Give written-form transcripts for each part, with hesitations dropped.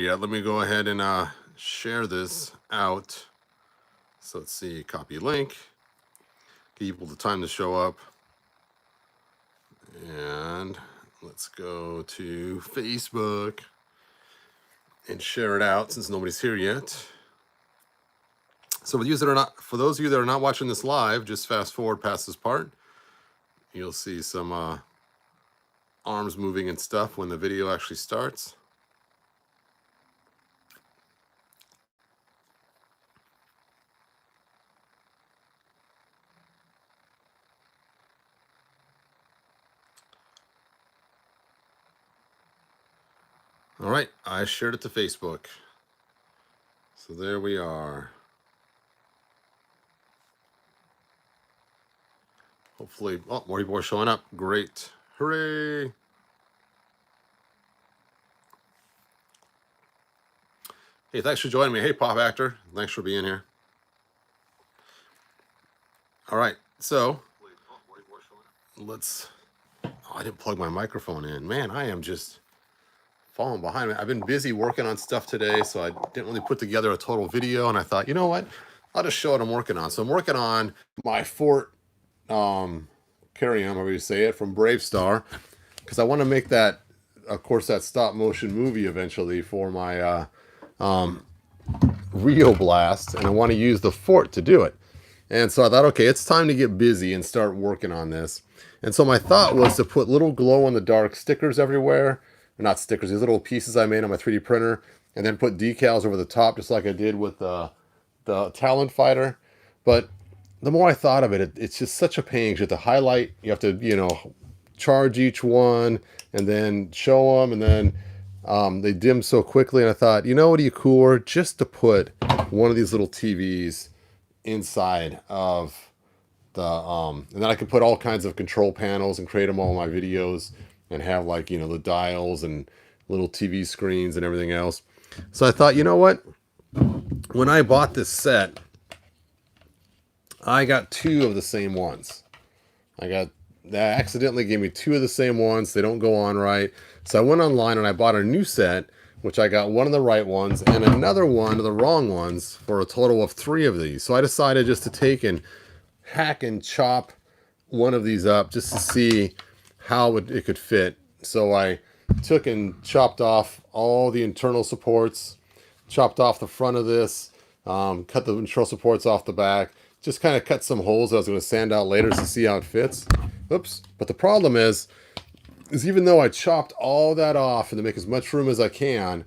Yeah, let me go ahead and share this out. So let's see, copy link, give people the time to show up. And let's go to Facebook and share it out since nobody's here yet. So for those of you that are not watching this live, just fast forward past this part. You'll see some arms moving and stuff when the video actually starts. All right, I shared it to Facebook. So there we are. Hopefully, oh, more people are showing up. Great. Hooray. Hey, thanks for joining me. Hey, Pop Actor. Thanks for being here. All right, so let's... Oh, I didn't plug my microphone in. Man, I am just falling behind. I've been busy working on stuff today, so I didn't really put together a total video, and I thought, you know what? I'll just show what I'm working on. So I'm working on my Fort Ketium, however you say it, from Brave Starr, because I want to make that, of course, that stop motion movie eventually for my Rio Blast, and I want to use the fort to do it. And so I thought, okay, it's time to get busy and start working on this. And so my thought was to put little glow-in-the-dark stickers everywhere. Not stickers, these little pieces I made on my 3D printer, and then put decals over the top, just like I did with the Talon Fighter. But the more I thought of it, it's just such a pain. You have to highlight, you have to, you know, charge each one, and then show them, and then they dim so quickly. And I thought, you know what would be cooler? Just to put one of these little TVs inside of the and then I could put all kinds of control panels and create them all in my videos and have, like, you know, the dials and little TV screens and everything else. So I thought, you know what, when I bought this set, I got two of the same ones. That accidentally gave me two of the same ones. They don't go on right. So I went online and I bought a new set, which I got one of the right ones and another one of the wrong ones, for a total of three of these. So I decided just to take and hack and chop one of these up just to see how it could fit. So I took and chopped off all the internal supports, chopped off the front of this, cut the internal supports off the back, just kind of cut some holes that I was going to sand out later to see how it fits. Oops. But the problem is even though I chopped all that off and to make as much room as I can,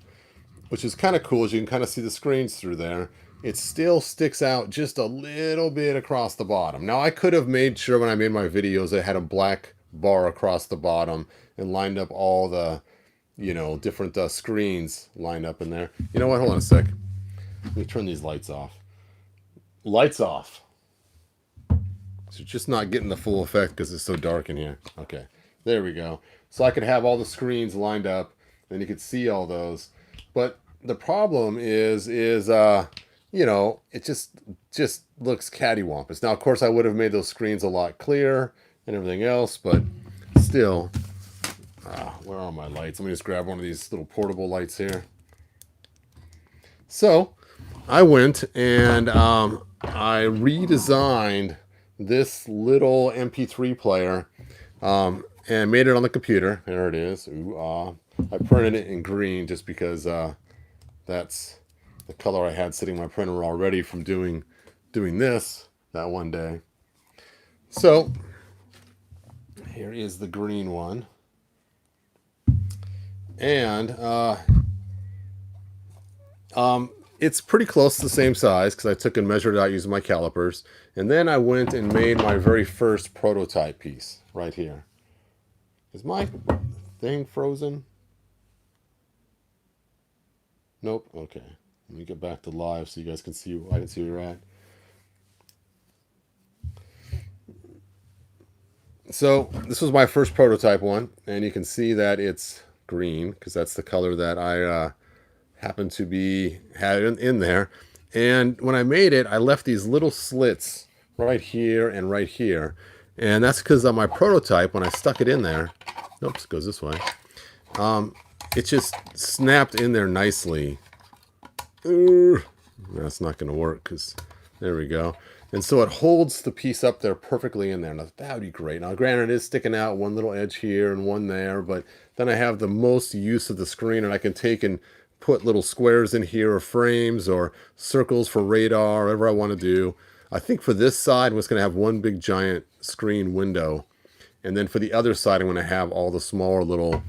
which is kind of cool, as you can kind of see the screens through there, it still sticks out just a little bit across the bottom. Now, I could have made sure when I made my videos I had a black bar across the bottom and lined up all the, you know, different screens lined up in there. You know what? Hold on a sec. Let me turn these lights off. Lights off. So just not getting the full effect because it's so dark in here. Okay, there we go. So I could have all the screens lined up and you could see all those. But the problem is you know, it just looks cattywampus. Now, of course, I would have made those screens a lot clearer and everything else, but still, where are my lights? Let me just grab one of these little portable lights here. So I went and I redesigned this little MP3 player and made it on the computer. There it is. Ooh, I printed it in green just because that's the color I had sitting in my printer already from doing this that one day. So here is the green one. And it's pretty close to the same size because I took and measured it out using my calipers. And then I went and made my very first prototype piece right here. Is my thing frozen? Nope. Okay. Let me get back to live so you guys can see. I can see where you're at. So this was my first prototype one, and you can see that it's green because that's the color that I happen to had in there. And when I made it, I left these little slits right here and right here, and that's because on my prototype, when I stuck it in there, oops, it goes this way. it just snapped in there nicely. That's not going to work because there we go. And so it holds the piece up there perfectly in there. Now that would be great. Now granted, it is sticking out one little edge here and one there, but then I have the most use of the screen, and I can take and put little squares in here or frames or circles for radar, whatever I want to do. I think for this side, I'm just going to have one big giant screen window. And then for the other side, I'm going to have all the smaller little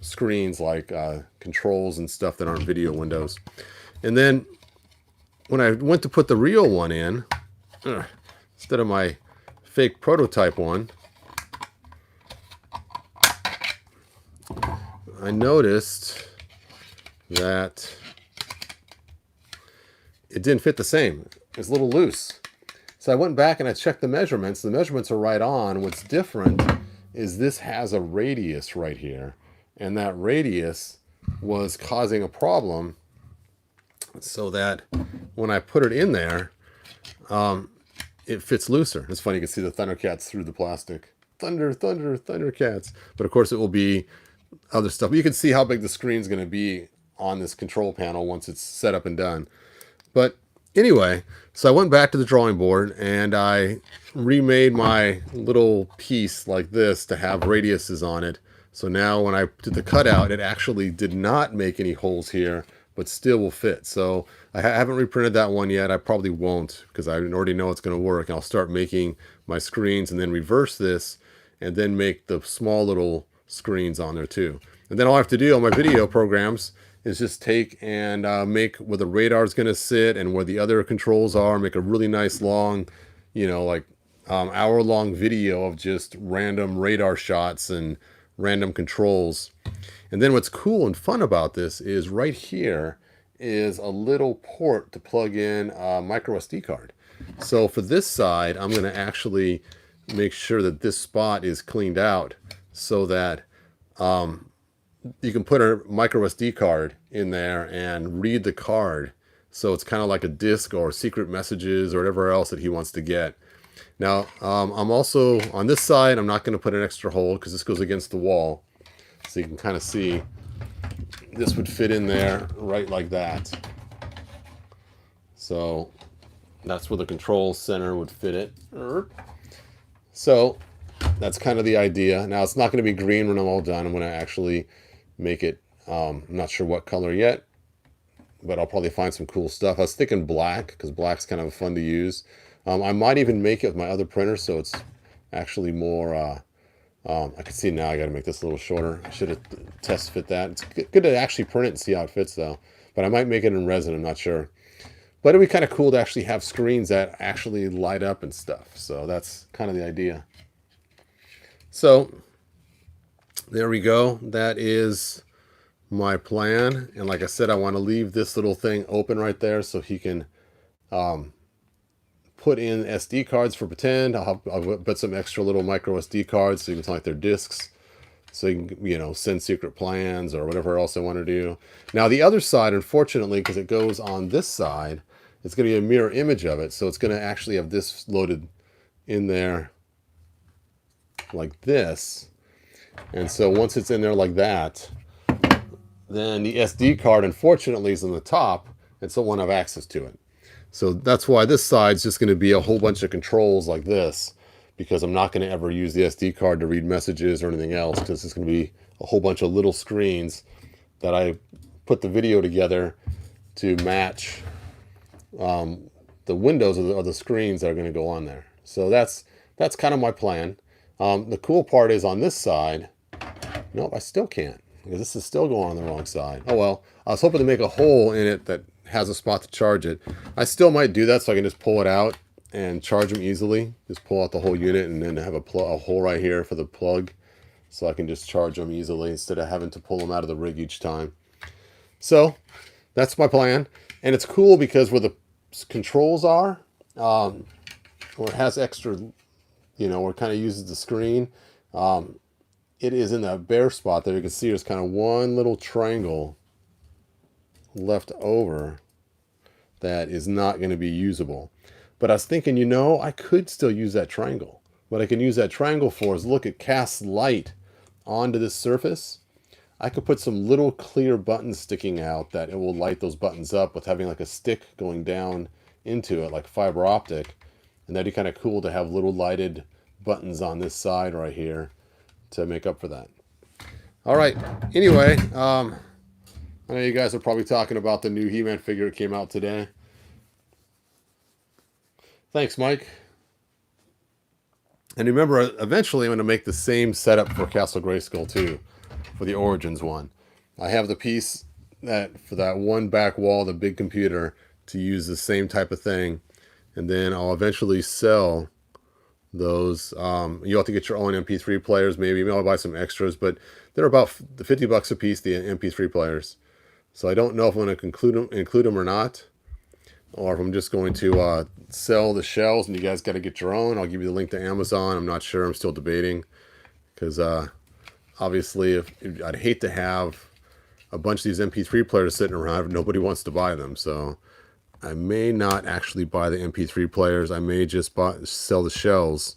screens like controls and stuff that aren't video windows. And then when I went to put the real one in, instead of my fake prototype one, I noticed that it didn't fit the same. It's a little loose. So I went back and I checked the measurements. The measurements are right on. What's different is this has a radius right here. And that radius was causing a problem, so that when I put it in there, it fits looser. It's funny, you can see the Thundercats through the plastic. Thunder, thunder, Thundercats. But of course it will be other stuff. But you can see how big the screen's going to be on this control panel once it's set up and done. But anyway, so I went back to the drawing board and I remade my little piece like this to have radiuses on it. So now when I did the cutout, it actually did not make any holes here, but still will fit. So I haven't reprinted that one yet. I probably won't because I already know it's going to work. I'll start making my screens and then reverse this and then make the small little screens on there too. And then all I have to do on my video programs is just take and make where the radar is going to sit and where the other controls are, make a really nice long, like hour-long video of just random radar shots and random controls. And then what's cool and fun about this is right here is a little port to plug in a micro SD card. So for this side, I'm going to actually make sure that this spot is cleaned out so that you can put a micro SD card in there and read the card. So it's kind of like a disk or secret messages or whatever else that he wants to get. Now, I'm also, on this side, I'm not going to put an extra hole because this goes against the wall. So you can kind of see this would fit in there right like that. So that's where the control center would fit it. So that's kind of the idea. Now, it's not going to be green when I'm all done. I'm going to actually make it, I'm not sure what color yet, but I'll probably find some cool stuff. I was thinking black because black's kind of fun to use. I might even make it with my other printer so it's actually more, I can see now I got to make this a little shorter. I should have test fit that. It's good to actually print it and see how it fits though. But I might make it in resin, I'm not sure. But it'd be kind of cool to actually have screens that actually light up and stuff. So that's kind of the idea. So there we go. That is my plan. And like I said, I want to leave this little thing open right there so he can put in SD cards for pretend. I'll put some extra little micro SD cards so you can tell like they're discs. So you can, send secret plans or whatever else I want to do. Now the other side, unfortunately, because it goes on this side, it's going to be a mirror image of it. So it's going to actually have this loaded in there like this. And so once it's in there like that, then the SD card, unfortunately, is on the top, and so I won't have access to it. So that's why this side's just going to be a whole bunch of controls like this, because I'm not going to ever use the SD card to read messages or anything else, because it's going to be a whole bunch of little screens that I put the video together to match the windows of the screens that are going to go on there. So that's kind of my plan. The cool part is on this side, nope, I still can't, because this is still going on the wrong side. Oh well, I was hoping to make a hole in it that has a spot to charge it. I still might do that so I can just pull it out and charge them easily. Just pull out the whole unit and then have a hole right here for the plug, so I can just charge them easily instead of having to pull them out of the rig each time. So that's my plan. And it's cool because where the controls are, where it has extra, where it kind of uses the screen, it is in that bare spot there. You can see there's kind of one little triangle left over that is not going to be usable. But I was thinking, I could still use that triangle. What I can use that triangle for is look, it casts light onto this surface. I could put some little clear buttons sticking out that it will light those buttons up with having like a stick going down into it, like fiber optic. And that'd be kind of cool to have little lighted buttons on this side right here to make up for that. All right. Anyway, I know you guys are probably talking about the new He-Man figure that came out today. Thanks, Mike. And remember, eventually I'm going to make the same setup for Castle Grayskull too, for the Origins one. I have the piece that for that one back wall, the big computer, to use the same type of thing. And then I'll eventually sell those. You'll have to get your own MP3 players, maybe I'll buy some extras, but they're about $50 a piece, the MP3 players. So I don't know if I'm going to include them or not, or if I'm just going to sell the shells and you guys got to get your own. I'll give you the link to Amazon. I'm not sure. I'm still debating, because obviously I'd hate to have a bunch of these MP3 players sitting around if nobody wants to buy them. So I may not actually buy the MP3 players. I may just sell the shells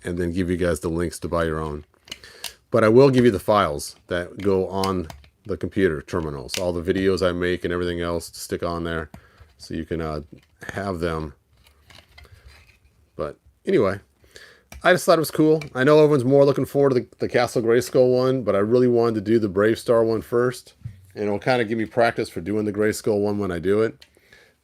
and then give you guys the links to buy your own. But I will give you the files that go on the computer terminals, all the videos I make and everything else to stick on there, so you can have them. But anyway, I just thought it was cool. I know everyone's more looking forward to the Castle Grayskull one, but I really wanted to do the Brave Star one first. And it'll kind of give me practice for doing the Grayskull one when I do it,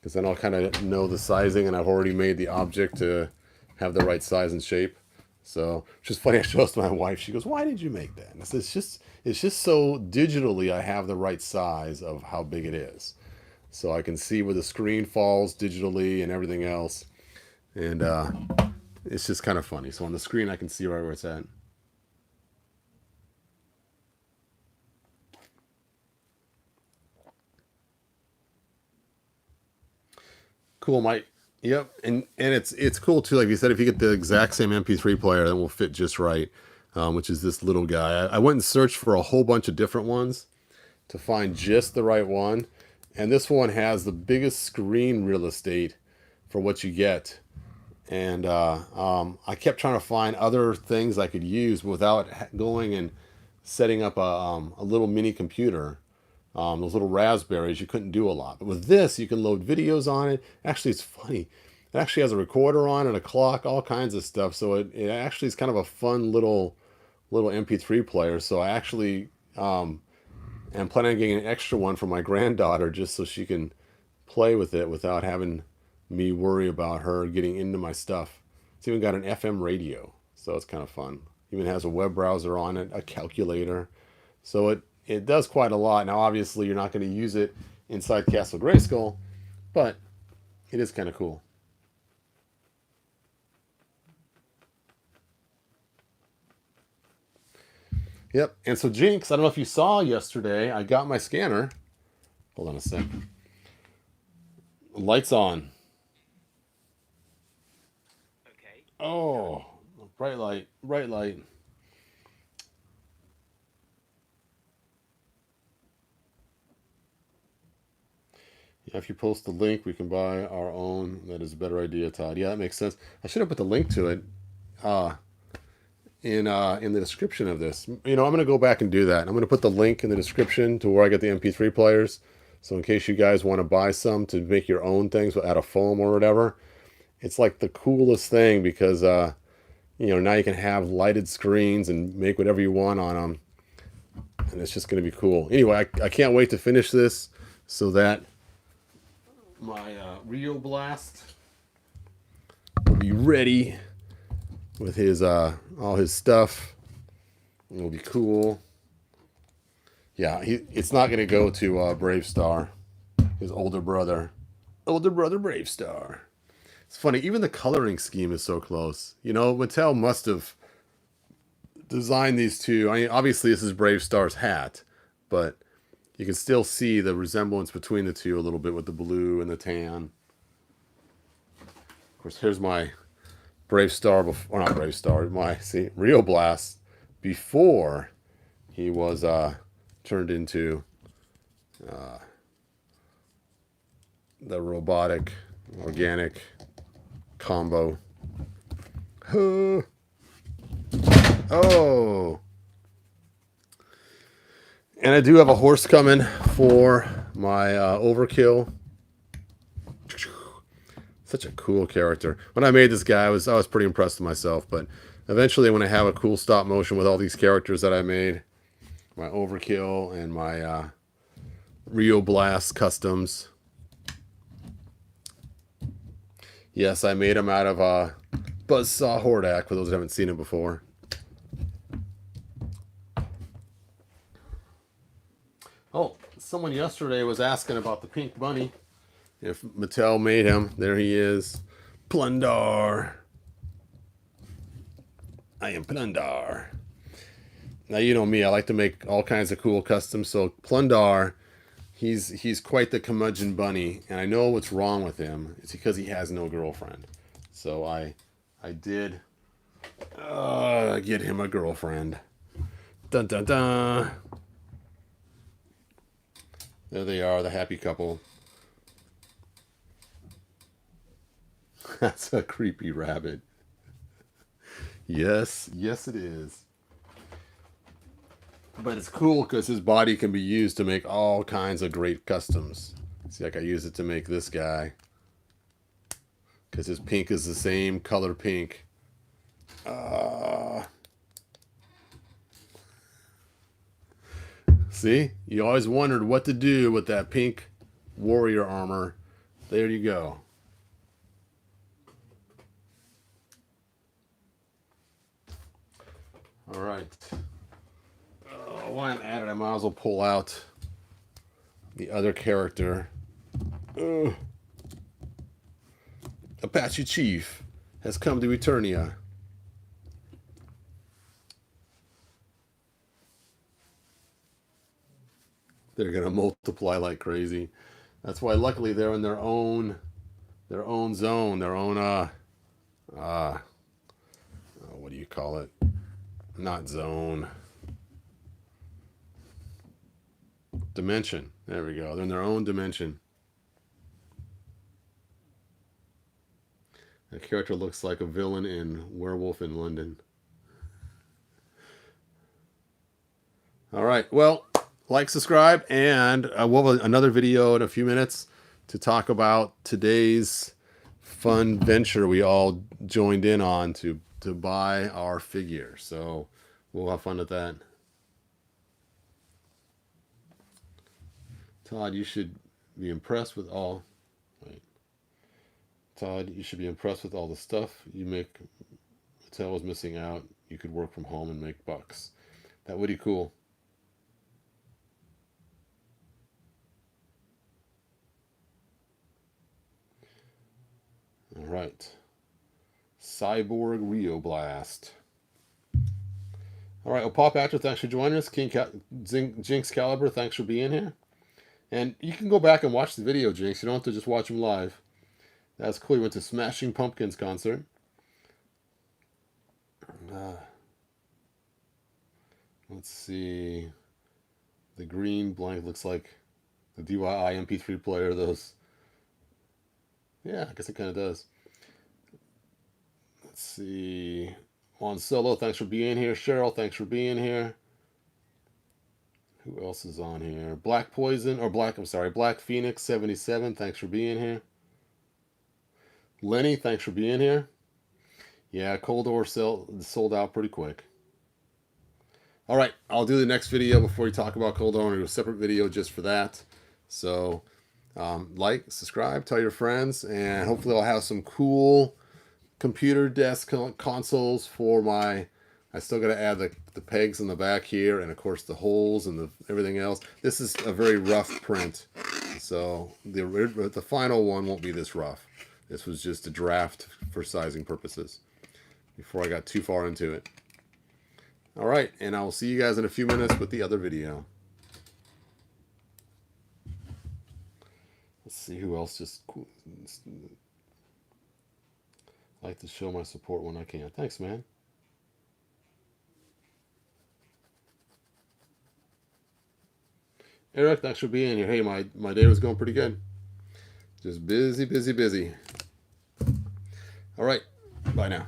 because then I'll kind of know the sizing, and I've already made the object to have the right size and shape. So, which is funny, I showed to my wife. She goes, "Why did you make that?" And I said, it's just so digitally I have the right size of how big it is. So I can see where the screen falls digitally and everything else. And it's just kind of funny. So on the screen I can see right where it's at. Cool, Mike. Yep, and it's cool too. Like you said, if you get the exact same MP3 player, then will fit just right, which is this little guy. I went and searched for a whole bunch of different ones to find just the right one, and this one has the biggest screen real estate for what you get. And I kept trying to find other things I could use without going and setting up a little mini computer. Those little Raspberries, you couldn't do a lot. But with this, you can load videos on it. Actually, it's funny. It actually has a recorder on and a clock, all kinds of stuff. So it actually is kind of a fun little MP3 player. So I actually am planning on getting an extra one for my granddaughter, just so she can play with it without having me worry about her getting into my stuff. It's even got an FM radio, so it's kind of fun. Even has a web browser on it, a calculator. So it does quite a lot. Now, obviously, you're not going to use it inside Castle Grayskull, but it is kind of cool. Yep. And so, Jinx, I don't know if you saw yesterday, I got my scanner. Hold on a sec. Lights on. Okay. Oh, bright light, bright light. Yeah, if you post the link, we can buy our own. That is a better idea, Todd. Yeah, that makes sense. I should have put the link to it uh, in the description of this. You know, I'm going to go back and do that. I'm going to put the link in the description to where I get the MP3 players. So in case you guys want to buy some to make your own things out of foam or whatever, it's like the coolest thing, because you know, now you can have lighted screens and make whatever you want on them, and it's just going to be cool. Anyway, I can't wait to finish this so that my Rio Blast will be ready with his all his stuff. It'll be cool. Yeah, it's not going to go to Brave Star, his older brother Brave Star. It's funny, even the coloring scheme is so close. You know, Mattel must have designed these two. I mean, obviously this is Brave Star's hat, but you can still see the resemblance between the two a little bit with the blue and the tan. Of course, here's my Brave Star, or not Brave Star, my Rio Blast before he was turned into the robotic, organic combo. Oh. And I do have a horse coming for my overkill. Such a cool character. When I made this guy, I was pretty impressed with myself. But eventually, when I have a cool stop motion with all these characters that I made, my overkill and my Rio Blast customs. Yes, I made them out of Buzzsaw Hordak, for those that haven't seen it before. Oh, someone yesterday was asking about the pink bunny. If Mattel made him, there he is. Plundar. I am Plundar. Now you know me, I like to make all kinds of cool customs. So Plundar, he's quite the curmudgeon bunny, and I know what's wrong with him. It's because he has no girlfriend. So I did get him a girlfriend. Dun dun dun. There they are, the happy couple. That's a creepy rabbit. Yes, yes it is. But it's cool because his body can be used to make all kinds of great customs. See, like I use it to make this guy. Because his pink is the same color pink. See? You always wondered what to do with that pink warrior armor. There you go. All right. While I'm at it, I might as well pull out the other character. Apache Chief has come to Eternia. They're gonna multiply like crazy. That's why, luckily, they're in their own zone, their own what do you call it? Not zone. Dimension. There we go. They're in their own dimension. The character looks like a villain in Werewolf in London. All right. Well, like, subscribe, and we'll have another video in a few minutes to talk about today's fun venture we all joined in on to buy our figure. So we'll have fun with that. Todd, you should be impressed with all. Wait. Todd, you should be impressed with all the stuff you make. Mattel was missing out. You could work from home and make bucks. That would be cool. All right. Cyborg Rio Blast. All right. Well, Paul Patrick, thanks for joining us. Jinx Caliber, thanks for being here. And you can go back and watch the video, Jinx. You don't have to just watch them live. That's cool. You went to Smashing Pumpkins concert. Let's see. The green blank looks like the DIY MP3 player. Those. Yeah, I guess it kind of does. Let's see. Juan Solo, thanks for being here. Cheryl, thanks for being here. Who else is on here? Black Phoenix 77, thanks for being here. Lenny, thanks for being here. Yeah, Cold War sold out pretty quick. All right, I'll do the next video before we talk about Cold War. I'll do a separate video just for that. So, like, subscribe, tell your friends, and hopefully I'll have some cool computer desk consoles for my. I still got to add the pegs in the back here, and of course the holes and everything else. This is a very rough print, so the final one won't be this rough. This was just a draft for sizing purposes before I got too far into it. All right, and I will see you guys in a few minutes with the other video. Let's see who else just cool. I like to show my support when I can. Thanks, man. Eric, thanks for being here. Hey, my day was going pretty good. Just busy, busy, busy. All right. Bye now.